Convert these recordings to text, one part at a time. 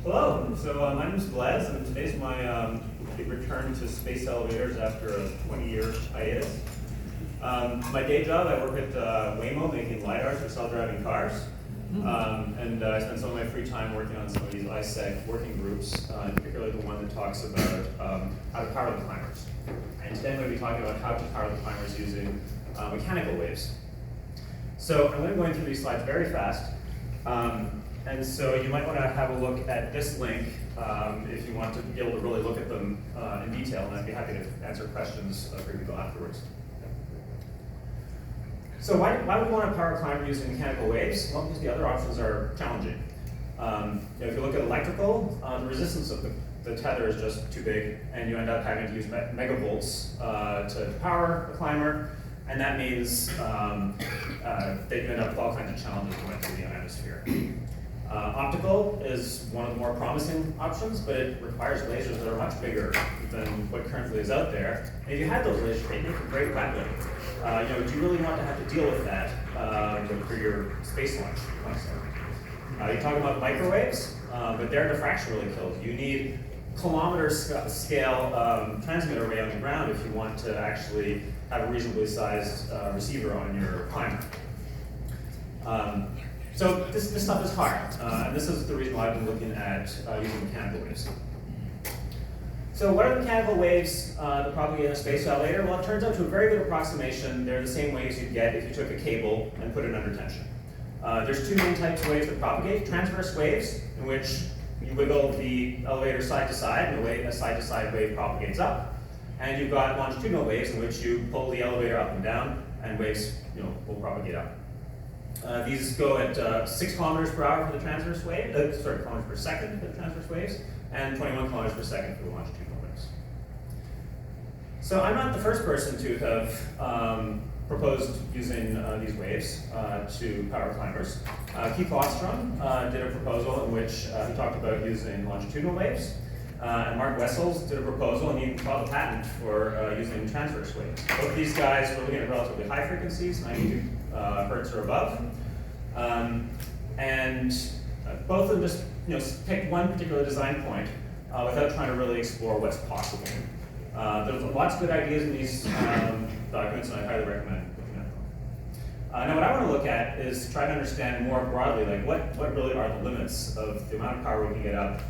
Hello, so my name is Blaise, and today's my big return to space elevators after a 20-year hiatus. My day job, I work at Waymo making LiDARs for self-driving cars. And I spend some of my free time working on some of these ISDC working groups, particularly the one that talks about how to power the climbers. And today I'm going to be talking about how to power the climbers using mechanical waves. So I'm going to be going through these slides very fast. And so you might want to have a look at this link if you want to be able to really look at them in detail, and I'd be happy to answer questions for people afterwards. So why would you want to power a climber using mechanical waves? Well, because the other options are challenging. If you look at electrical, the resistance of the tether is just too big, and you end up having to use megavolts to power a climber, and that means that you end up with all kinds of challenges going through the atmosphere. Optical is one of the more promising options, but it requires lasers that are much bigger than what currently is out there. And if you had those lasers, they'd make a great weapon. Do you really want to have to deal with that for your space launch? You talk about microwaves, but their diffraction really kills. You need kilometer scale transmit array on the ground if you want to actually have a reasonably sized receiver on your climber. So this stuff is hard, and this is the reason why I've been looking at using mechanical waves. So what are the mechanical waves that propagate in a space elevator? Well, it turns out to a very good approximation, they're the same waves you'd get if you took a cable and put it under tension. There's two main types of waves that propagate. Transverse waves, in which you wiggle the elevator side to side, and a side-to-side wave propagates up. And you've got longitudinal waves, in which you pull the elevator up and down, and waves will propagate up. These go at 6 kilometers per hour for the transverse wave, kilometers per second for the transverse waves, and 21 kilometers per second for the longitudinal waves. So I'm not the first person to have proposed using these waves to power climbers. Keith Ostrom did a proposal in which he talked about using longitudinal waves. And Mark Wessels did a proposal, and he filed a patent for using transverse waves. Both of these guys were looking at relatively high frequencies, 92 hertz or above. And both of them just picked one particular design point without trying to really explore what's possible. There's lots of good ideas in these documents, and I highly recommend looking at them. Now what I want to look at is try to understand more broadly, like what really are the limits of the amount of power we can get up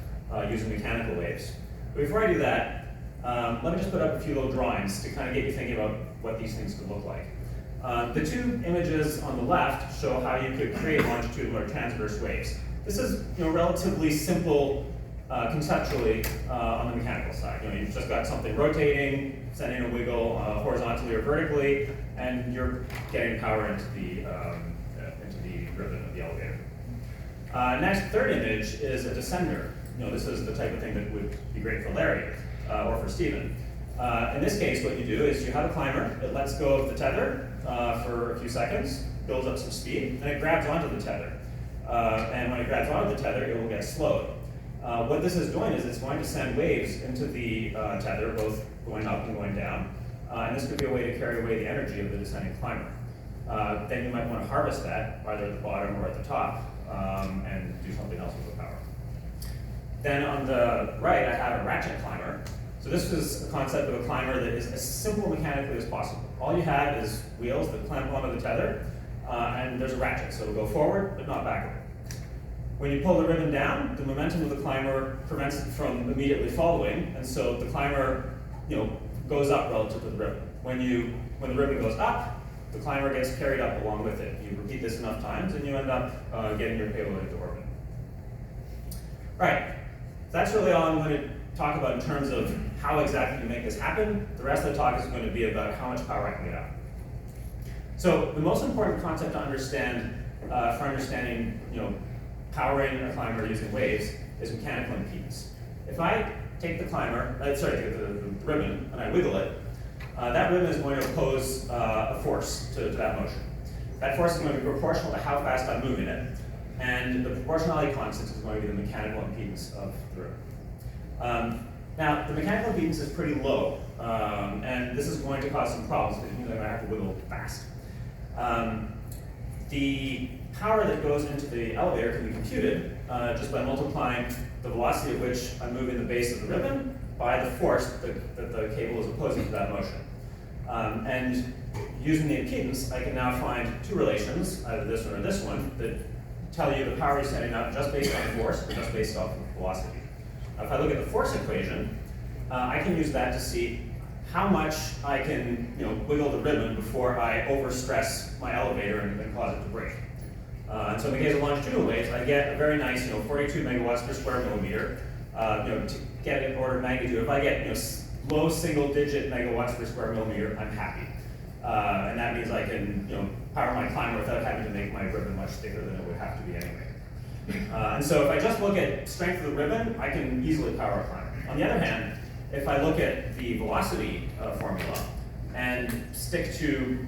using mechanical waves. But before I do that, let me just put up a few little drawings to kind of get you thinking about what these things could look like. The two images on the left show how you could create longitudinal or transverse waves. This is relatively simple conceptually on the mechanical side. You've just got something rotating, sending a wiggle horizontally or vertically, and you're getting power into the ribbon of the elevator. Next, third image is a descender. This is the type of thing that would be great for Larry or for Stephen. In this case, what you do is you have a climber, it lets go of the tether for a few seconds, builds up some speed, then it grabs onto the tether. And when it grabs onto the tether, it will get slowed. What this is doing is it's going to send waves into the tether, both going up and going down. And this could be a way to carry away the energy of the descending climber. Then you might want to harvest that, either at the bottom or at the top, and do something else with the power. Then on the right, I have a ratchet climber. So this is a concept of a climber that is as simple mechanically as possible. All you have is wheels that clamp onto the tether, and there's a ratchet, so it'll go forward, but not backward. When you pull the ribbon down, the momentum of the climber prevents it from immediately following, and so the climber goes up relative to the ribbon. When the ribbon goes up, the climber gets carried up along with it. You repeat this enough times, and you end up getting your payload into orbit. Right, that's really all I'm going to talk about in terms of how exactly you make this happen. The rest of the talk is going to be about how much power I can get out. So the most important concept to understand for understanding powering a climber using waves is mechanical impedance. If I take the the ribbon, and I wiggle it, that ribbon is going to oppose a force to that motion. That force is going to be proportional to how fast I'm moving it, and the proportionality constant is going to be the mechanical impedance of the ribbon. Now, the mechanical impedance is pretty low, and this is going to cause some problems because it means I'm going to have to wiggle fast. The power that goes into the elevator can be computed just by multiplying the velocity at which I'm moving the base of the ribbon by the force that the cable is opposing to that motion. And using the impedance, I can now find two relations, either this one or this one, that tell you the power you're setting up just based on force or just based off of velocity. Now, if I look at the force equation, I can use that to see how much I can wiggle the ribbon before I overstress my elevator and cause it to break. And so in the case of longitudinal waves, I get a very nice 42 megawatts per square millimeter. To get an order of magnitude, if I get low single-digit megawatts per square millimeter, I'm happy. And that means I can power my climber without having to make my ribbon much thicker than it would have to be anyway. And so if I just look at strength of the ribbon, I can easily power a climber. On the other hand, if I look at the velocity formula and stick to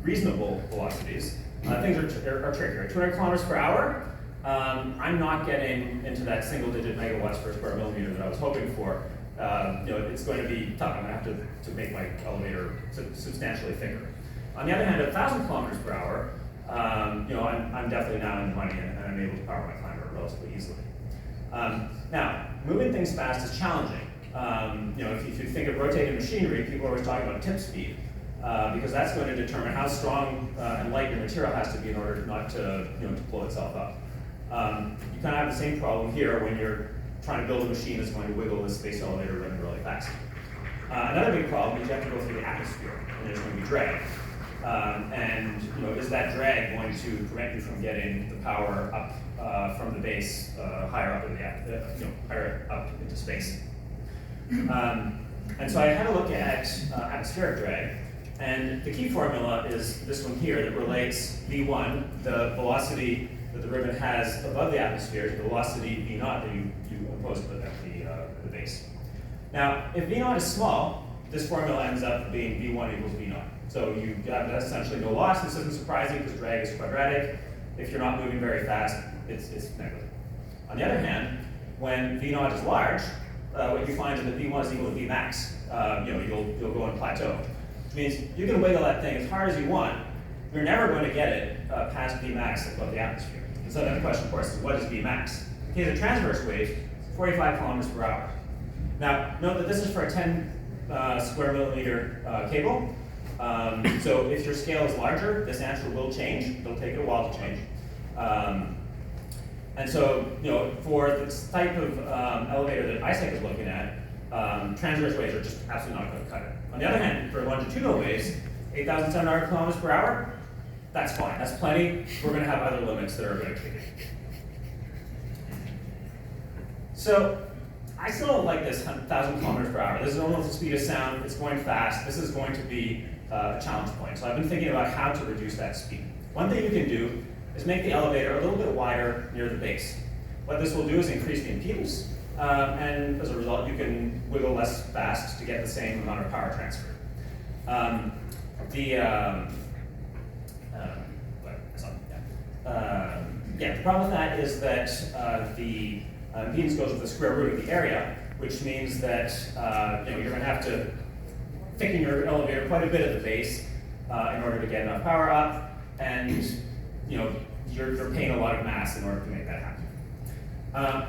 reasonable velocities, things are trickier. 200 kilometers per hour, I'm not getting into that single-digit megawatts per square millimeter that I was hoping for. It's going to be tough. I'm going to have to make my elevator substantially thicker. On the other hand, at 1,000 kilometers per hour, I'm definitely now in the money and I'm able to power my climber relatively easily. Now, moving things fast is challenging. If you think of rotating machinery, people are always talking about tip speed, because that's going to determine how strong and light your material has to be in order not to blow itself up. You kind of have the same problem here when you're trying to build a machine that's going to wiggle this space elevator ribbon really fast. Another big problem is you have to go through the atmosphere, and there's going to be drag. Is that drag going to prevent you from getting the power up from the base higher up in higher up into space? And so I had a look at atmospheric drag, and the key formula is this one here that relates V1, the velocity that the ribbon has above the atmosphere, to the velocity V0 that you impose at the base. Now, if V0 is small, this formula ends up being V1 equals V0. So you have essentially no loss. This isn't surprising because drag is quadratic. If you're not moving very fast, it's negative. On the other hand, when V0 is large, what you find is that V1 is equal to V max. You'll go on plateau, which means you can wiggle that thing as hard as you want. You're never going to get it past V max above the atmosphere. And so then the question, of course, is what is V max? In the case of transverse waves, 45 kilometers per hour. Now, note that this is for a 10 square millimeter cable. So if your scale is larger, this answer will change. It'll take it a while to change. And so, for this type of elevator that ISDC is looking at, transverse waves are just absolutely not going to cut it. On the other hand, for longitudinal waves, 8,700 kilometers per hour, that's fine. That's plenty. We're going to have other limits that are going to kick it. So, I still don't like this 1,000 kilometers per hour. This is almost the speed of sound. It's going fast. This is going to be a challenge point. So I've been thinking about how to reduce that speed. One thing you can do is make the elevator a little bit wider near the base. What this will do is increase the impedance, and as a result, you can wiggle less fast to get the same amount of power transfer. The problem with that is that the impedance goes with the square root of the area, which means that you're going to have to thicken your elevator quite a bit at the base in order to get enough power up, and you're paying a lot of mass in order to make that happen.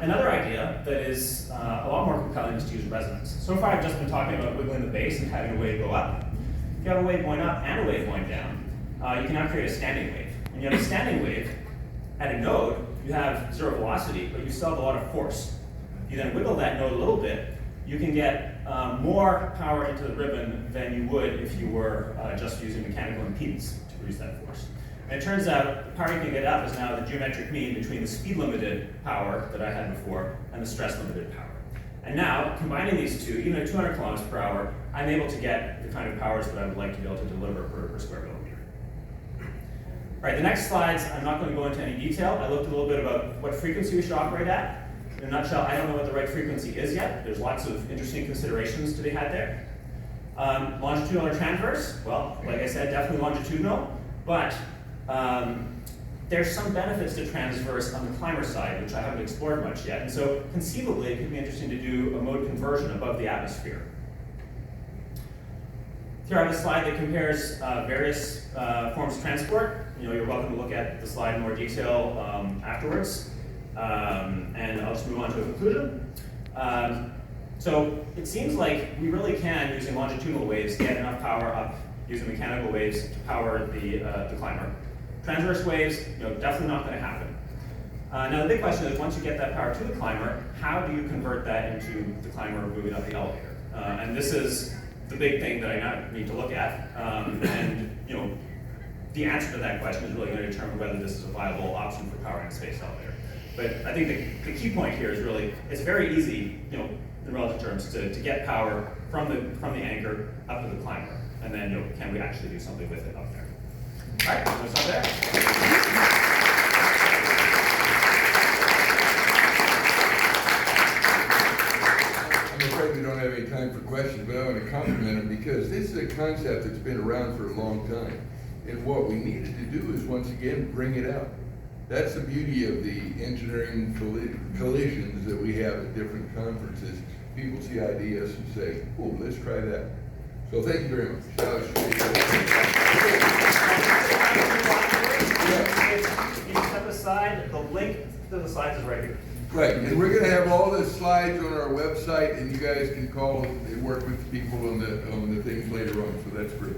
Another idea that is a lot more compelling is to use resonance. So far, I've just been talking about wiggling the base and having a wave go up. If you have a wave going up and a wave going down, you can now create a standing wave. When you have a standing wave at a node, you have zero velocity, but you still have a lot of force. If you then wiggle that node a little bit, you can get more power into the ribbon than you would if you were just using mechanical impedance to produce that force. And it turns out the power you can get up is now the geometric mean between the speed-limited power that I had before and the stress-limited power. And now, combining these two, even at 200 kilometers per hour, I'm able to get the kind of powers that I would like to be able to deliver per square millimeter. All right, the next slides, I'm not going to go into any detail. I looked a little bit about what frequency we should operate at. In a nutshell, I don't know what the right frequency is yet. There's lots of interesting considerations to be had there. Longitudinal or transverse? Well, like I said, definitely longitudinal, but there's some benefits to transverse on the climber side, which I haven't explored much yet. And so conceivably, it could be interesting to do a mode conversion above the atmosphere. Here I have a slide that compares various forms of transport. you're welcome to look at the slide in more detail afterwards. And I'll just move on to a conclusion. So it seems like we really can, using longitudinal waves, get enough power up using mechanical waves to power the climber. Transverse waves, definitely not going to happen. Now the big question is, once you get that power to the climber, how do you convert that into the climber moving up the elevator? And this is the big thing that I now need to look at. And the answer to that question is really going to determine whether this is a viable option for powering a space elevator. But I think the key point here is really, it's very easy, in relative terms, to get power from the anchor up to the climber. And then, can we actually do something with it up there? All right, let's stop there. We don't have any time for questions, but I want to compliment him because this is a concept that's been around for a long time. And what we needed to do is, once again, bring it out. That's the beauty of the engineering collisions that we have at different conferences. People see ideas and say, oh, let's try that. So thank you very much. You step aside, the link to the slides is right here. Right, and we're going to have all the slides on our website, and you guys can call and work with people on the things later on. So that's great.